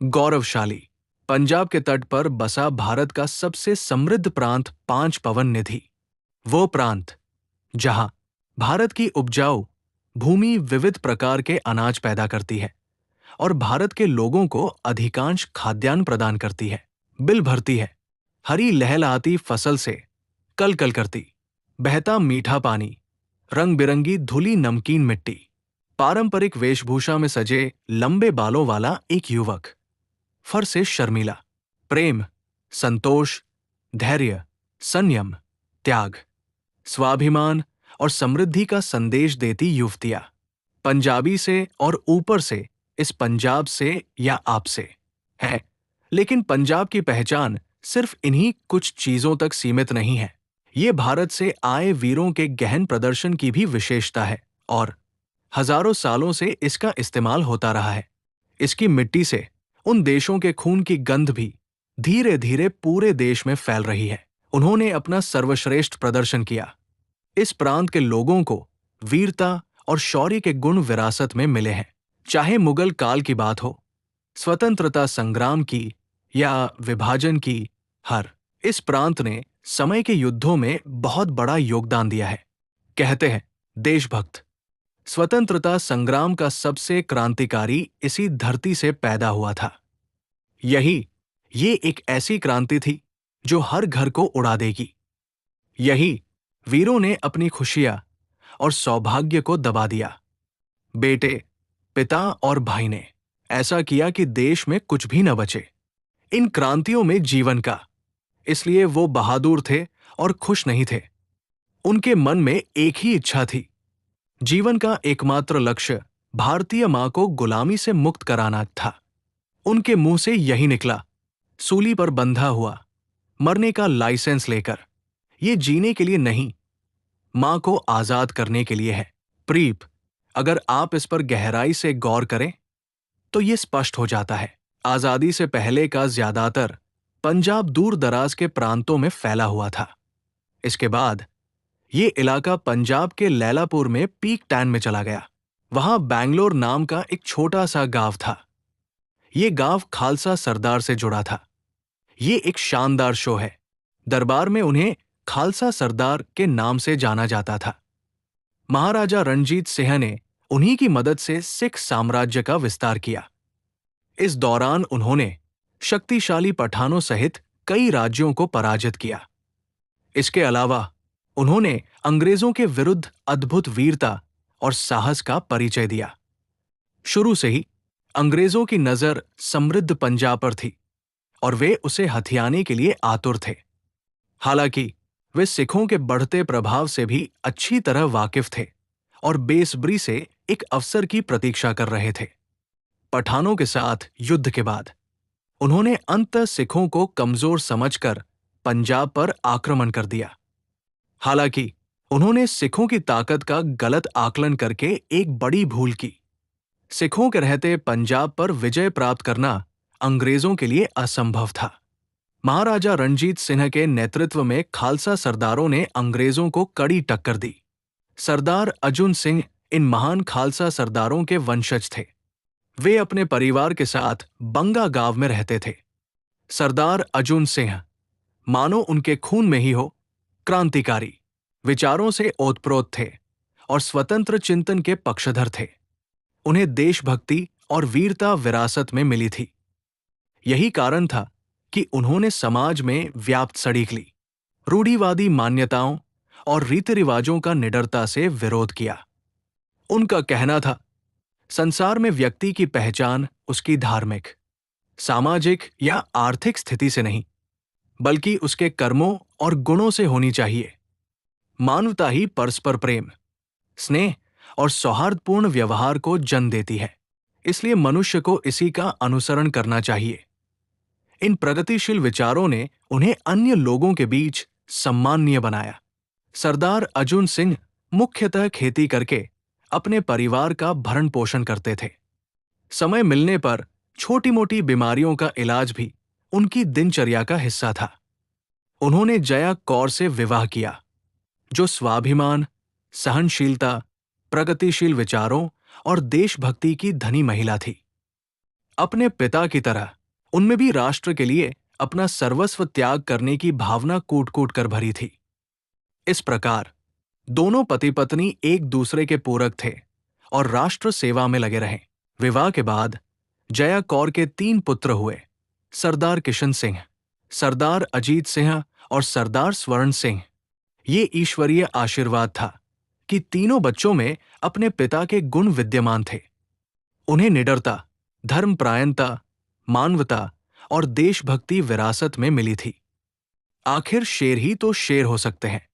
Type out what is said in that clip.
गौरवशाली पंजाब के तट पर बसा भारत का सबसे समृद्ध प्रांत पांच पवन निधि। वो प्रांत जहां भारत की उपजाऊ भूमि विविध प्रकार के अनाज पैदा करती है और भारत के लोगों को अधिकांश खाद्यान्न प्रदान करती है, बिल भरती है, हरी लहलहाती फसल से कल कल करती, बहता मीठा पानी, रंग बिरंगी धुली नमकीन मिट्टी, पारंपरिक वेशभूषा में सजे लंबे बालों वाला एक युवक, फर से शर्मीला, प्रेम, संतोष, धैर्य, संयम, त्याग, स्वाभिमान और समृद्धि का संदेश देती युवतियां। पंजाबी से और ऊपर से इस पंजाब से या आपसे है, लेकिन पंजाब की पहचान सिर्फ इन्हीं कुछ चीजों तक सीमित नहीं है। ये भारत से आए वीरों के गहन प्रदर्शन की भी विशेषता है और हजारों सालों से इसका इस्तेमाल होता रहा है। इसकी मिट्टी से उन देशों के खून की गंध भी धीरे धीरे पूरे देश में फैल रही है। उन्होंने अपना सर्वश्रेष्ठ प्रदर्शन किया। इस प्रांत के लोगों को वीरता और शौर्य के गुण विरासत में मिले हैं। चाहे मुगल काल की बात हो, स्वतंत्रता संग्राम की या विभाजन की, हर इस प्रांत ने समय के युद्धों में बहुत बड़ा योगदान दिया है। कहते हैं देशभक्त स्वतंत्रता संग्राम का सबसे क्रांतिकारी इसी धरती से पैदा हुआ था। ये एक ऐसी क्रांति थी जो हर घर को उड़ा देगी। यही वीरों ने अपनी खुशियां और सौभाग्य को दबा दिया। बेटे, पिता और भाई ने ऐसा किया कि देश में कुछ भी न बचे। इन क्रांतियों में जीवन का, इसलिए वो बहादुर थे और खुश नहीं थे। उनके मन में एक ही इच्छा थी, जीवन का एकमात्र लक्ष्य भारतीय मां को गुलामी से मुक्त कराना था। उनके मुंह से यही निकला, सूली पर बंधा हुआ, मरने का लाइसेंस लेकर। ये जीने के लिए नहीं, मां को आजाद करने के लिए है। प्रीप, अगर आप इस पर गहराई से गौर करें तो ये स्पष्ट हो जाता है। आजादी से पहले का ज्यादातर पंजाब दूर दराज के प्रांतों में फैला हुआ था। इसके बाद ये इलाका पंजाब के लैलापुर में पीक टैन में चला गया। वहां बैंगलोर नाम का एक छोटा सा गांव था। ये गांव खालसा सरदार से जुड़ा था। ये एक शानदार शो है। दरबार में उन्हें खालसा सरदार के नाम से जाना जाता था। महाराजा रणजीत सिंह ने उन्हीं की मदद से सिख साम्राज्य का विस्तार किया। इस दौरान उन्होंने शक्तिशाली पठानों सहित कई राज्यों को पराजित किया। इसके अलावा उन्होंने अंग्रेजों के विरुद्ध अद्भुत वीरता और साहस का परिचय दिया। शुरू से ही अंग्रेजों की नजर समृद्ध पंजाब पर थी और वे उसे हथियाने के लिए आतुर थे। हालांकि वे सिखों के बढ़ते प्रभाव से भी अच्छी तरह वाकिफ थे और बेसब्री से एक अवसर की प्रतीक्षा कर रहे थे। पठानों के साथ युद्ध के बाद उन्होंने अंततः सिखों को कमजोर समझकर पंजाब पर आक्रमण कर दिया। हालांकि उन्होंने सिखों की ताकत का गलत आकलन करके एक बड़ी भूल की। सिखों के रहते पंजाब पर विजय प्राप्त करना अंग्रेजों के लिए असंभव था। महाराजा रणजीत सिंह के नेतृत्व में खालसा सरदारों ने अंग्रेजों को कड़ी टक्कर दी। सरदार अर्जुन सिंह इन महान खालसा सरदारों के वंशज थे। वे अपने परिवार के साथ बंगा गांव में रहते थे। सरदार अर्जुन सिंह, मानो उनके खून में ही हो, क्रांतिकारी विचारों से ओतप्रोत थे और स्वतंत्र चिंतन के पक्षधर थे। उन्हें देशभक्ति और वीरता विरासत में मिली थी। यही कारण था कि उन्होंने समाज में व्याप्त सड़ीक रूढ़िवादी मान्यताओं और रीति रिवाजों का निडरता से विरोध किया। उनका कहना था, संसार में व्यक्ति की पहचान उसकी धार्मिक, सामाजिक या आर्थिक स्थिति से नहीं, बल्कि उसके कर्मों और गुणों से होनी चाहिए। मानवता ही परस्पर प्रेम, स्नेह और सौहार्दपूर्ण व्यवहार को जन्म देती है, इसलिए मनुष्य को इसी का अनुसरण करना चाहिए। इन प्रगतिशील विचारों ने उन्हें अन्य लोगों के बीच सम्माननीय बनाया। सरदार अर्जुन सिंह मुख्यतः खेती करके अपने परिवार का भरण पोषण करते थे। समय मिलने पर छोटी मोटी बीमारियों का इलाज भी उनकी दिनचर्या का हिस्सा था। उन्होंने जया कौर से विवाह किया, जो स्वाभिमान, सहनशीलता, प्रगतिशील विचारों और देशभक्ति की धनी महिला थी। अपने पिता की तरह उनमें भी राष्ट्र के लिए अपना सर्वस्व त्याग करने की भावना कूट कूट कर भरी थी। इस प्रकार दोनों पति पत्नी एक दूसरे के पूरक थे और राष्ट्र सेवा में लगे रहे। विवाह के बाद जया कौर के 3 पुत्र हुए, सरदार किशन सिंह, सरदार अजीत सिंह और सरदार स्वर्ण सिंह। ये ईश्वरीय आशीर्वाद था कि तीनों बच्चों में अपने पिता के गुण विद्यमान थे। उन्हें निडरता, धर्मपरायणता, मानवता और देशभक्ति विरासत में मिली थी। आखिर शेर ही तो शेर हो सकते हैं।